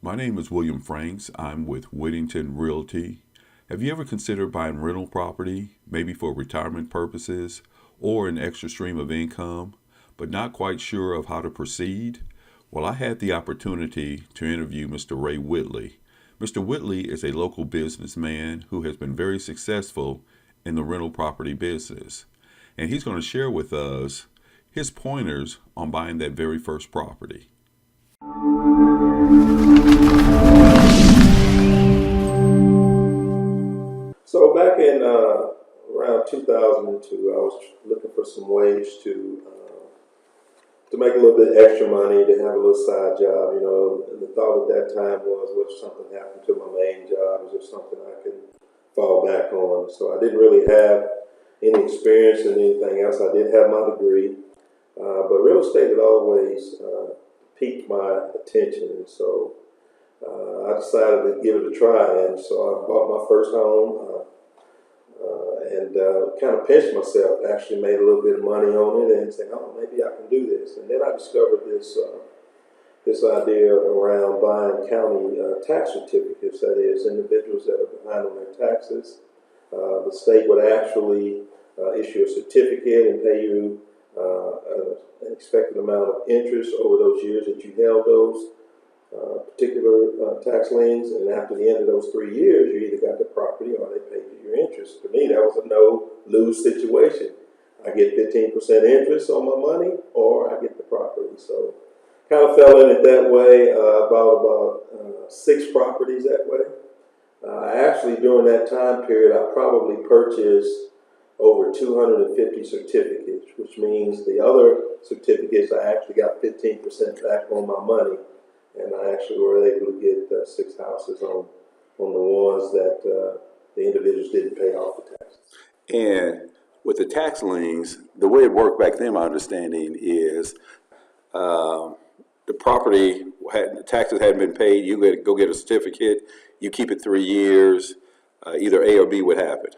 My name is William Franks. I'm with Whittington Realty. Have you ever considered buying rental property, maybe for retirement purposes or an extra stream of income, but not quite sure of how to proceed? Well, I had the opportunity to interview Mr. Ray Whitley. Mr. Whitley is a local businessman who has been very successful in the rental property business. And he's going to share with us his pointers on buying that very first property. So back in around 2002, I was looking for some ways to make a little bit extra money, to have a little side job. You know, and the thought at that time was, what if something happened to my main job? Is there something I can fall back on? So I didn't really have any experience in anything else. I did have my degree, but real estate had always piqued my attention, and so I decided to give it a try. And so I bought my first home. And kind of pinched myself, actually made a little bit of money on it and said, oh, maybe I can do this. And then I discovered this idea around buying county tax certificates, that is, individuals that are behind on their taxes. The state would actually issue a certificate and pay you an expected amount of interest over those years that you held those particular tax liens, and after the end of those 3 years, you either got the property or they paid you your interest. For me, that was a no-lose situation. I get 15% interest on my money, or I get the property. So, kind of fell in it that way. About 6 properties that way. Actually, during that time period, I probably purchased over 250 certificates, which means the other certificates I actually got 15% back on my money. And I actually were able to get 6 houses on the ones that the individuals didn't pay off the taxes. And with the tax liens, the way it worked back then, my understanding is the property, the taxes hadn't been paid, you go get a certificate, you keep it 3 years, either A or B would happen.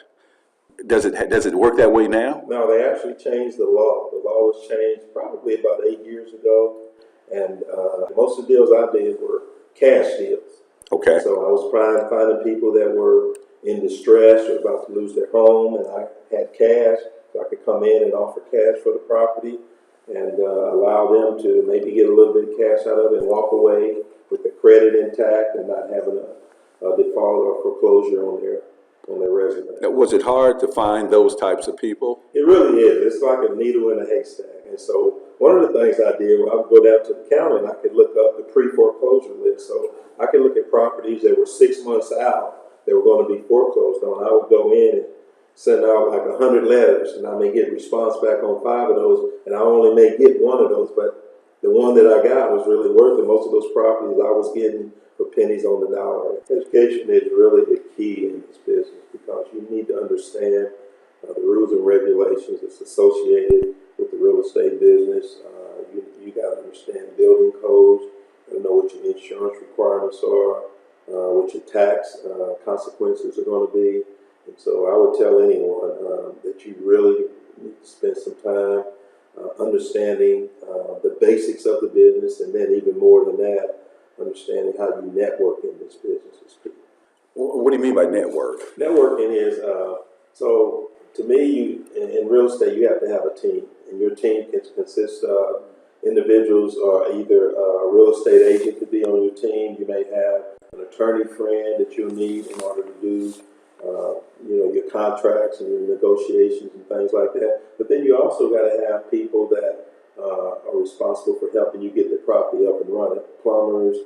Does it work that way now? No, they actually changed the law. The law was changed probably about 8 years ago. And most of the deals I did were cash deals. Okay. So I was finding people that were in distress or about to lose their home, and I had cash, so I could come in and offer cash for the property and allow them to maybe get a little bit of cash out of it and walk away with their credit intact and not having a default or foreclosure on their resume. Now, was it hard to find those types of people? It really is. It's like a needle in a haystack. And so one of the things I did, I would go down to the county and I could look up the pre-foreclosure list. So I could look at properties that were 6 months out that were going to be foreclosed on. I would go in and send out like 100 letters, and I may get response back on 5 of those, and I only may get 1 of those, but the one that I got was really worth it. Most of those properties I was getting for pennies on the dollar. Education is really the key in this business because you need to understand the rules and regulations that's associated with the real estate business. You got to understand building codes, you know what your insurance requirements are, what your tax consequences are going to be. And so I would tell anyone that you really need to spend some time understanding the basics of the business, and then even more than that, understanding how you network in this business is key. What do you mean by network? Networking is, so to me, in real estate, you have to have a team. And your team can consist of individuals, or either a real estate agent could be on your team. You may have an attorney friend that you'll need in order to do your contracts and your negotiations and things like that. But then you also got to have people that are responsible for helping you get the property up and running. Plumbers,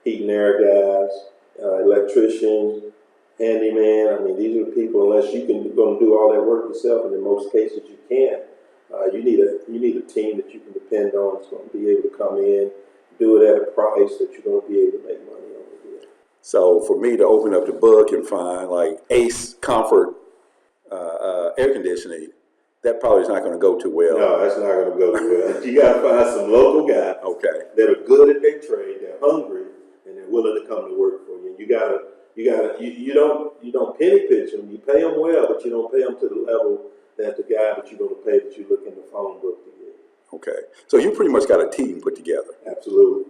heat and air guys, electricians, handyman. I mean, these are the people, unless you can go and do all that work yourself, and in most cases you can't, you need a team that you can depend on that's going to be able to come in, do it at a price that you're going to be able to make money on it. So for me to open up the book and find like Ace Comfort air conditioning, that probably is not going to go too well. No, that's not going to go too well. You got to find some local guys that are good at their trade, they're hungry, and they're willing to come to work for you. And you don't penny pinch them. You pay them well, but you don't pay them to the level that the guy that you're going to pay that you look in the phone book to get. Okay, so you pretty much got a team put together. Absolutely.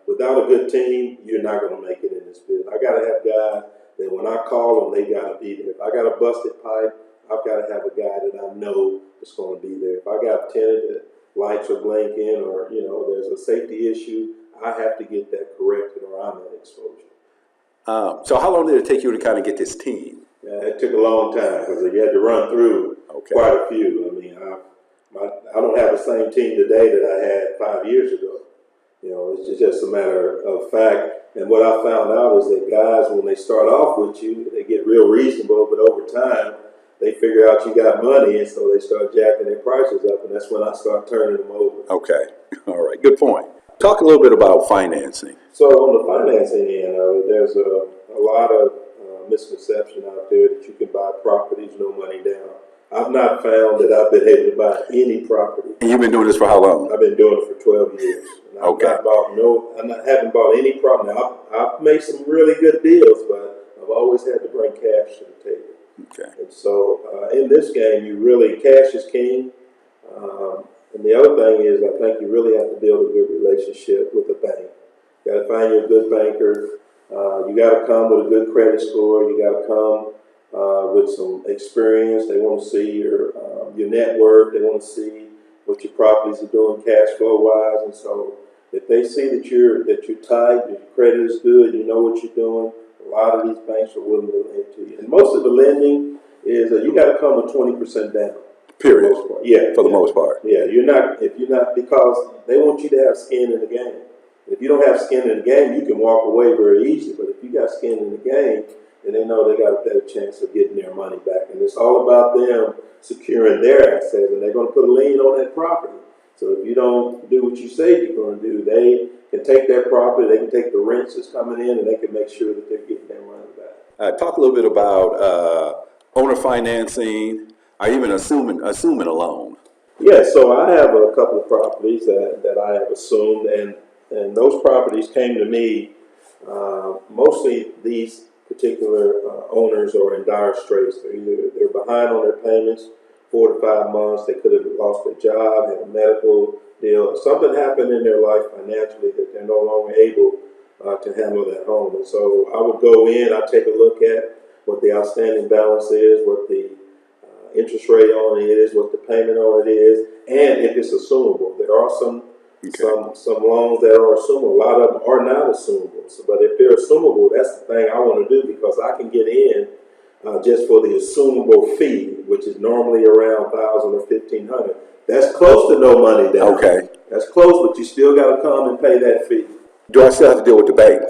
Without a good team, you're not going to make it in this business. I got to have guys that when I call them, they got to be there. If I got a busted pipe, I've got to have a guy that I know that's going to be there. If I got a tenant that lights are blinking or, there's a safety issue, I have to get that corrected or I'm at exposure. So how long did it take you to kind of get this team? It took a long time because you had to run through quite a few. I mean, I don't have the same team today that I had 5 years ago. It's just a matter of fact. And what I found out is that guys, when they start off with you, they get real reasonable, but over time, they figure out you got money, and so they start jacking their prices up, and that's when I start turning them over. Okay. All right. Good point. Talk a little bit about financing. So on the financing end of it, there's a lot of misconception out there that you can buy properties no money down. I've not found that I've been able to buy any property. And you've been doing this for how long? I've been doing it for 12 years. And haven't bought any property. Now, I've made some really good deals, but I've always had to bring cash to the table. Okay. And so in this game, cash is king. And the other thing is, I think you really have to build a good relationship with the bank. You got to find you a good banker. You got to come with a good credit score. You got to come with some experience. They want to see your net worth. They want to see what your properties are doing cash flow wise. And so if they see that you're tight, your credit is good, you know what you're doing, a lot of these banks are willing to lend to you. And most of the lending is you got to come with 20% down. Period. For the most part. Yeah, if you're not, because they want you to have skin in the game. If you don't have skin in the game, you can walk away very easy. But if you got skin in the game, then they know they got a better chance of getting their money back. And it's all about them securing their assets, and they're going to put a lien on that property. So if you don't do what you say you're going to do, they can take that property, they can take the rents that's coming in, and they can make sure that they're getting their money back. Talk a little bit about owner financing, or even assuming a loan. Yeah, so I have a couple of properties that I have assumed, and those properties came to me. Mostly these particular owners are in dire straits. They're behind on their payments, 4 to 5 months. They could have lost their job, had a medical deal. Something happened in their life financially that they're no longer able to handle that home. And so I would go in, I'd take a look at what the outstanding balance is, what the interest rate on it is, what the payment on it is, and if it's assumable. There are some loans that are assumable. A lot of them are not assumable. So, but if they're assumable, that's the thing I want to do, because I can get in just for the assumable fee, which is normally around $1,000 or $1,500. That's close to no money down. Okay. That's close, but you still got to come and pay that fee. Do I still have to deal with the bank?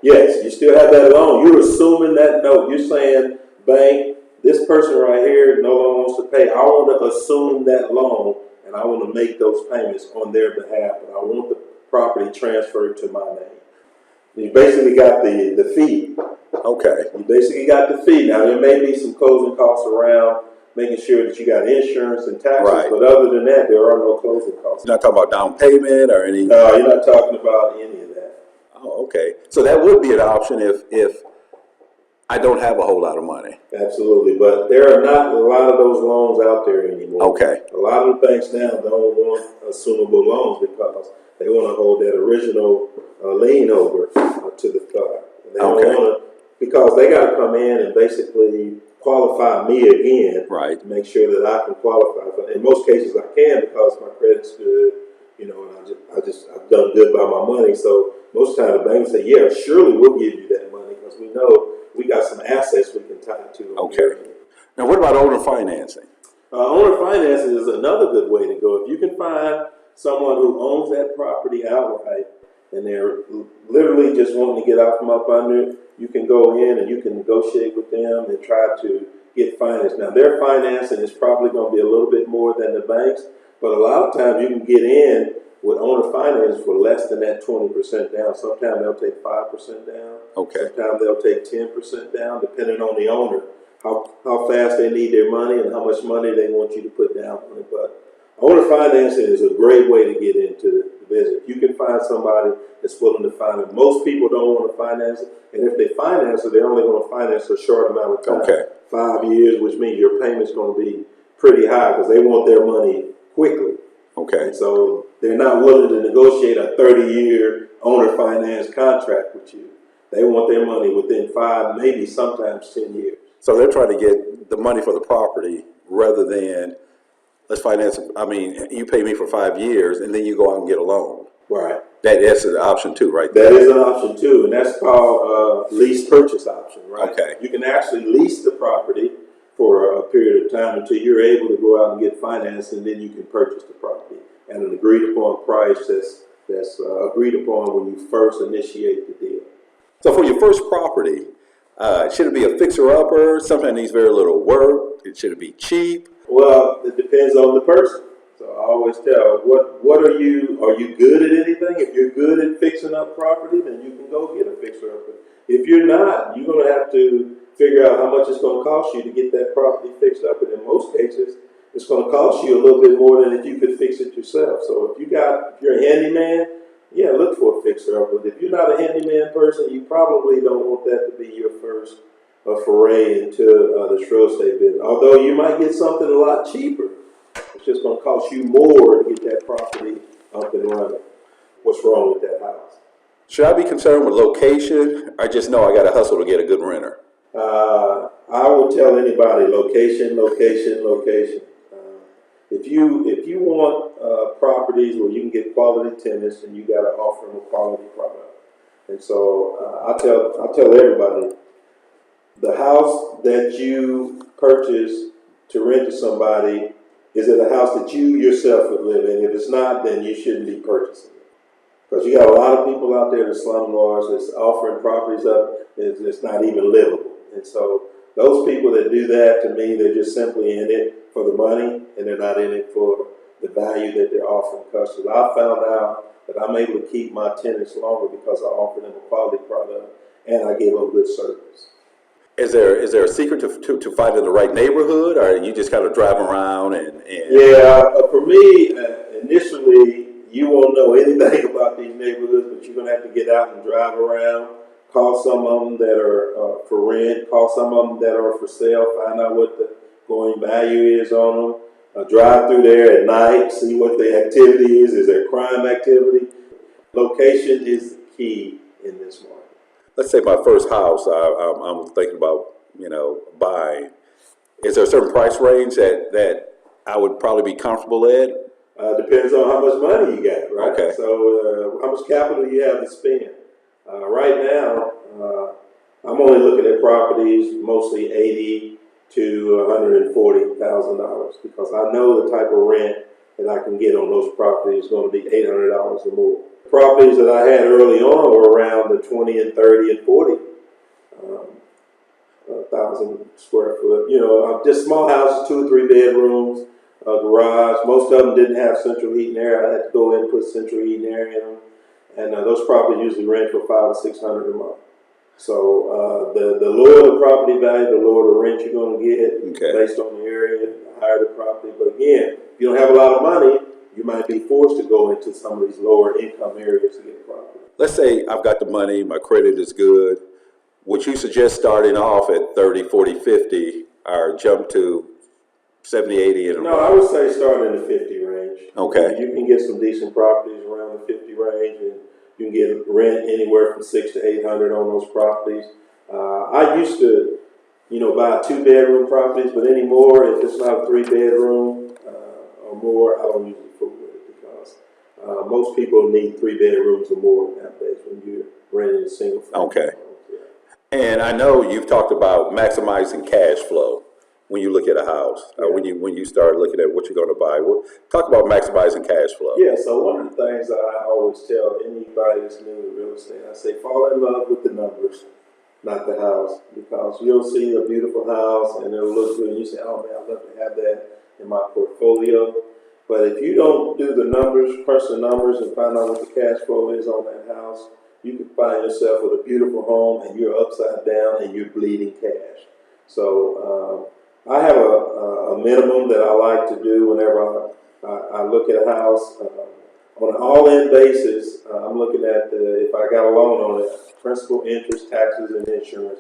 Yes, you still have that loan. You're assuming that note. You're saying, bank, this person right here no longer wants to pay. I want to assume that loan, and I want to make those payments on their behalf, and I want the property transferred to my name. You basically got the fee. Okay. You basically got the fee. Now, there may be some closing costs around making sure that you got insurance and taxes, Right. But other than that, there are no closing costs. You're not talking about down payment or any? No, you're not talking about any of that. Oh, okay. So that would be an option if I don't have a whole lot of money. Absolutely, but there are not a lot of those loans out there anymore. Okay. A lot of the banks now don't want assumable loans because they want to hold that original lien over to the car. They don't want to, because they got to come in and basically qualify me again, Right. to make sure that I can qualify. But in most cases, I can because my credit's good, and I've done good by my money. So most of the time, the banks say, "Yeah, surely we'll give you that money because we know we got some assets we can tie to." Okay. Now, what about owner financing? Owner financing is another good way to go. If you can find someone who owns that property outright and they're literally just wanting to get out from up under it, you can go in and you can negotiate with them and try to get financed. Now, their financing is probably going to be a little bit more than the banks, but a lot of times you can get in with owner finance for less than that 20% down. Sometimes they'll take 5% down. Okay. Sometimes they'll take 10% down, depending on the owner, how fast they need their money and how much money they want you to put down on it. But owner financing is a great way to get into the business. You can find somebody that's willing to finance. Most people don't want to finance it, and if they finance it, they're only going to finance a short amount of time. Okay. 5 years, which means your payment's going to be pretty high because they want their money quickly. Okay. And so they're not willing to negotiate a 30-year owner finance contract with you. They want their money within 5, maybe sometimes 10 years. So they're trying to get the money for the property rather than, let's finance, I mean, you pay me for 5 years and then you go out and get a loan. Right. That's an option too, right That there. is an option too, and that's called lease purchase option, right? Okay. You can actually lease the property for a period of time until you're able to go out and get finance, and then you can purchase the property at an agreed upon price that's agreed upon when you first initiate the deal. So for your first property, should it be a fixer-upper, something that needs very little work? Should it be cheap? Well, it depends on the person. So I always tell, what are you good at anything? If you're good at fixing up property, then you can go get a fixer upper. If you're not, you're going to have to figure out how much it's going to cost you to get that property fixed up. And in most cases, it's going to cost you a little bit more than if you could fix it yourself. So if you're a handyman, yeah, look for a fixer upper. If you're not a handyman person, you probably don't want that to be your first foray into the real estate business. Although you might get something a lot cheaper. It's just going to cost you more to get that property up and running. What's wrong with that house? Should I be concerned with location? I just know I got to hustle to get a good renter. I will tell anybody location, location, location. If you want properties where you can get quality tenants, then you got to offer them a quality product. And so I tell everybody, the house that you purchase to rent to somebody, is it a house that you yourself would live in? If it's not, then you shouldn't be purchasing it. Because you got a lot of people out there, the slumlords, that's offering properties up, it's not even livable. And so those people that do that, to me, they're just simply in it for the money, and they're not in it for the value that they're offering customers. I found out that I'm able to keep my tenants longer because I offer them a quality product and I give them good service. Is there a secret to finding the right neighborhood, or you just kind of drive around and... Yeah, for me, initially, you won't know anything about these neighborhoods, but you're going to have to get out and drive around, call some of them that are for rent, call some of them that are for sale, find out what the going value is on them, drive through there at night, see what the activity is there crime activity? Location is the key in this market. Let's say my first house, I'm thinking about, buying. Is there a certain price range that I would probably be comfortable at? Depends on how much money you got, right? Okay. So how much capital you have to spend. Right now, I'm only looking at properties mostly $80,000 to $140,000 because I know the type of rent that I can get on those properties is going to be $800 or more. Properties that I had early on were around the 20 and 30 and 40 thousand square foot. Just small houses, 2 or 3 bedrooms, a garage. Most of them didn't have central heating air. I had to go in and put central heating air in them, and those properties usually rent for $500 or $600 a month. So the lower the property value, the lower the rent you're going to get based on the area, the higher the property. But again, if you don't have a lot of money, you might be forced to go into some of these lower income areas to get a property. Let's say I've got the money, my credit is good. Would you suggest starting off at 30, 40, 50, or jump to 70, 80 and above? No, I would say start in the 50 range. Okay. You can get some decent properties around the 50 range, and you can get rent anywhere from $600 to $800 on those properties. I used to, buy 2-bedroom properties, but anymore, if it's not a 3-bedroom or more, I don't usually fool with it because most people need 3 bedrooms or more nowadays when you're renting a single family. Okay. And I know you've talked about maximizing cash flow when you look at a house, when you start looking at what you're going to buy. Talk about maximizing cash flow. Yeah, so one of the things that I always tell anybody that's new to real estate, I say fall in love with the numbers, not the house, because you'll see a beautiful house and it'll look good and you say, oh man, I'd love to have that in my portfolio. But if you don't do the numbers, crunch the numbers and find out what the cash flow is on that house, you can find yourself with a beautiful home and you're upside down and you're bleeding cash. So I have a minimum that I like to do whenever I look at a house. On an all-in basis, I'm looking at if I got a loan on it, principal, interest, taxes, and insurance.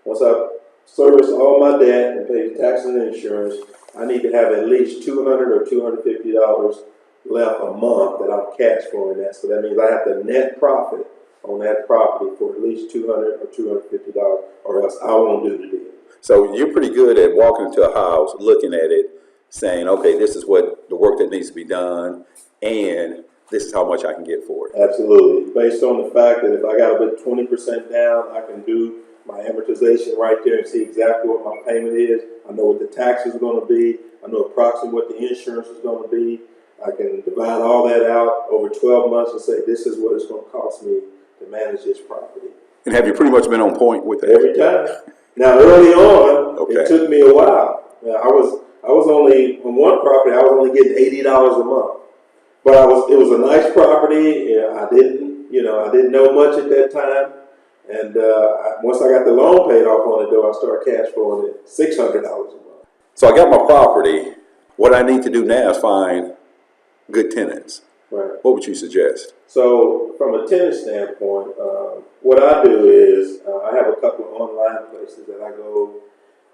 Once I service all my debt and pay taxes and insurance, I need to have at least $200 or $250 left a month that I'm cash flowing that. So that means I have to net profit on that property for at least $200 or $250, or else I won't do the deal. So you're pretty good at walking into a house, looking at it, saying, okay, this is what the work that needs to be done, and this is how much I can get for it. Absolutely. Based on the fact that if I got to put 20% down, I can do my amortization right there and see exactly what my payment is. I know what the taxes are going to be. I know approximately what the insurance is going to be. I can divide all that out over 12 months and say, this is what it's going to cost me to manage this property. And have you pretty much been on point with that? Every time. Now, early on, Okay. it took me a while. Now, I was only, on one property, I was only getting $80 a month. But it was a nice property. I didn't know much at that time. And once I got the loan paid off on it, though, I started cash flowing at $600 a month. So I got my property. What I need to do now is find good tenants. Right. What would you suggest? So from a tenant standpoint, what I do is I have a couple of online places that I go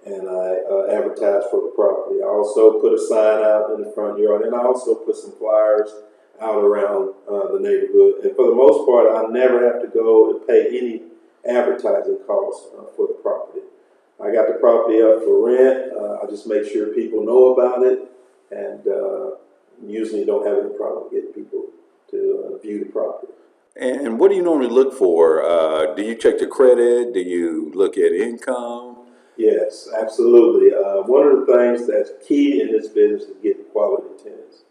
and I advertise for the property. I also put a sign out in the front yard, and I also put some flyers out around the neighborhood. And for the most part, I never have to go and pay any advertising costs for the property. I got the property up for rent. I just make sure people know about it, and usually don't have any problem getting people to view the property. And what do you normally look for? Do you check the credit? Do you look at income? Yes, absolutely. One of the things that's key in this business is getting quality tenants.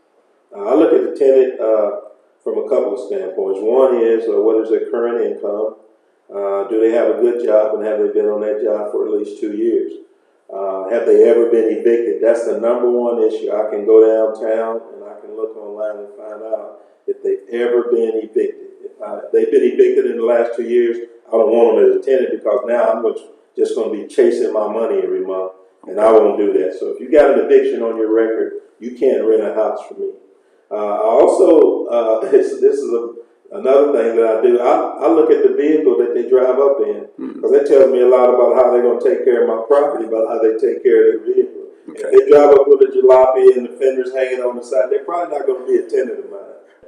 I look at the tenant from a couple of standpoints. One is what is their current income? Do they have a good job, and have they been on that job for at least 2 years? Have they ever been evicted? That's the number one issue. I can go downtown and I can look online and find out if they've ever been evicted. If they've been evicted in the last 2 years, I don't want them as a tenant, because now I'm just going to be chasing my money every month, and I won't do that. So if you got an eviction on your record, you can't rent a house from me. I also, this is another thing that I do. I look at the vehicle that they drive up in, because that tells me a lot about how they're going to take care of my property, about how they take care of their vehicle. Okay. If they drive up with a jalopy and the fenders hanging on the side, they're probably not going to be a tenant of mine.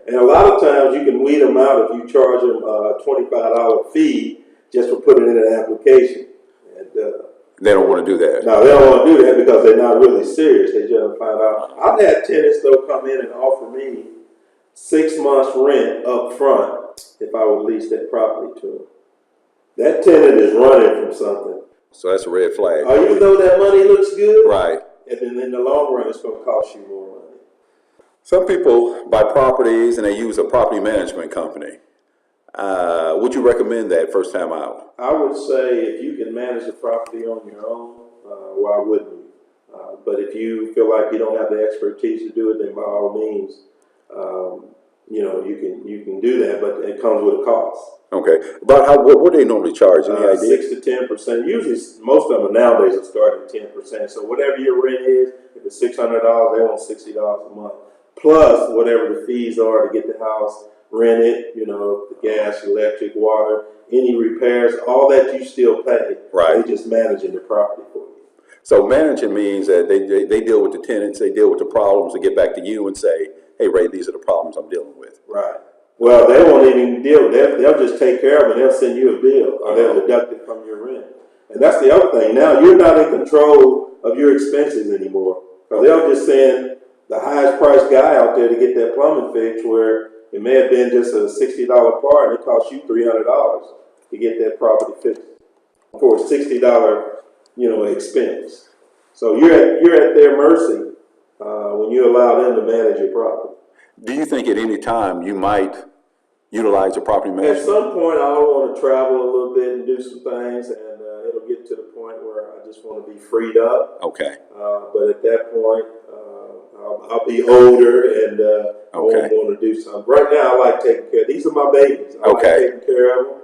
And a lot of times you can weed them out if you charge them a $25 fee just for putting in an application. And They don't want to do that. no, they don't want to do that because they're not really serious. They just find out. I've had tenants, though, come in and offer me 6 months rent up front if I would lease that property to them. That tenant is running from something. So that's a red flag. Even though that money looks good, Right. and then in the long run, it's going to cost you more money. Some people buy properties and they use a property management company. Would you recommend that first time out? I would say if you can manage the property on your own, why wouldn't you? But if you feel like you don't have the expertise to do it, then by all means, you can do that, but it comes with a cost. Okay. About what do they normally charge? Any idea? 6 to 10%. Usually, most of them nowadays are starting at 10%. So whatever your rent is, if it's $600, they want $60 a month, plus whatever the fees are to get the house rented. The gas, electric, water, any repairs, all that you still pay. Right. They just managing the property for you. So managing means that they deal with the tenants, they deal with the problems, they get back to you and say, hey, Ray, these are the problems I'm dealing with. Right. Well, they won't even deal. They'll just take care of it. They'll send you a bill, or they'll deduct it from your rent. And that's the other thing. Now you're not in control of your expenses anymore, because they'll just send the highest priced guy out there to get that plumbing fixed, where it may have been just a $60 part, and it costs you $300 to get that property fixed for a $60 expense. So you're at their mercy when you allow them to manage your property. Do you think at any time you might utilize a property At management? some point, I'll want to travel a little bit and do some things, and it'll get to the point where I just want to be freed up. Okay. But at that point, I'll be older, and I won't want to do something. Right now, I like taking care. These are my babies. I like taking care of them,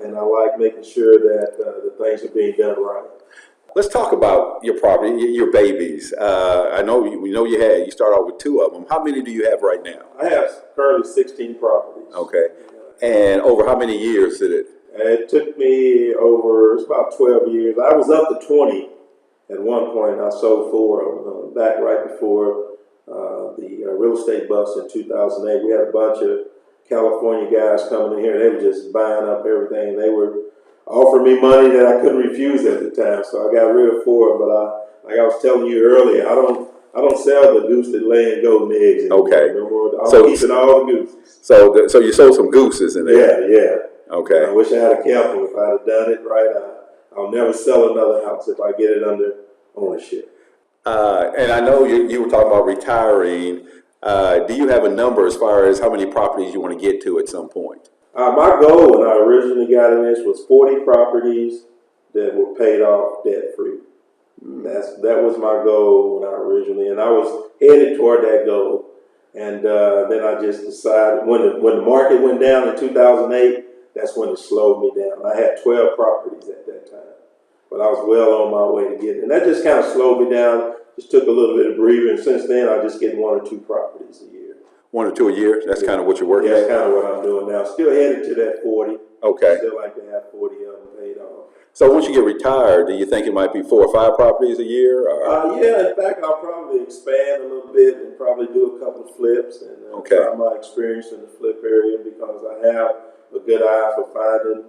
and I like making sure that the things are being done right. Let's talk about your property, your babies. I know you start out with 2 of them. How many do you have right now? I have currently 16 properties. Okay. And over how many years did it? It took me it's about 12 years. I was up to 20 at one point. I sold 4 of them back right before the real estate bust in 2008. We had a bunch of California guys coming in here. They were just buying up everything. They were offering me money that I couldn't refuse at the time, so I got rid of 4. But like I was telling you earlier, I don't sell the goose that laying golden eggs anymore. Okay. No more. I'm So- keeping all the gooses. So you sold some gooses in there. Yeah. Okay. And I wish I had a capital. If I'd have done it right, I'll never sell another house if I get it under ownership. And I know you were talking about retiring. Do you have a number as far as how many properties you want to get to at some point? My goal when I originally got in this was 40 properties that were paid off debt free. That was my goal when I originally, and I was headed toward that goal. And then I just decided when the market went down in 2008, that's when it slowed me down. I had 12 properties at that time, but I was well on my way to getting it. And that just kind of slowed me down. Just took a little bit of breather, and since then I just get 1 or 2 properties a year. 1 or 2 a year? That's kind of what you're working Yeah, that's at? kind of what I'm doing now. Still headed to that 40. Okay. Still like to have 40 of them paid off. So once you get retired, do you think it might be 4 or 5 properties a year? Or? Yeah, in fact, I'll probably expand a little bit and probably do a couple of flips and try my experience in the flip area because I have a good eye for finding,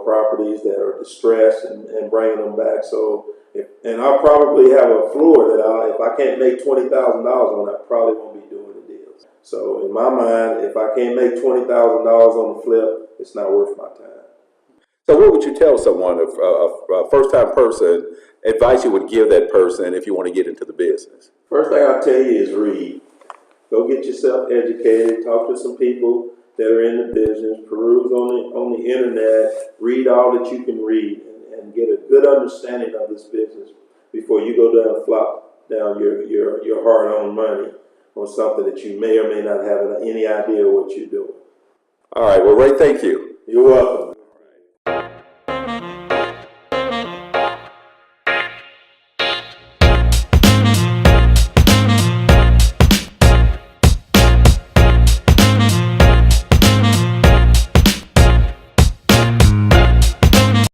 properties that are distressed and bringing them back. So, and I'll probably have a floor that if I can't make $20,000 on, I probably won't be doing the deals. So in my mind, if I can't make $20,000 on the flip, it's not worth my time. So what would you tell someone, a first-time person, advice you would give that person if you want to get into the business? First thing I'll tell you is read. Go get yourself educated. Talk to some people that are in the business. Peruse on the internet. Read all that you can read and get a good understanding of this business before you go down and flop down your hard-earned money on something that you may or may not have any idea what you're doing. All right. Well, Ray, thank you. You're welcome.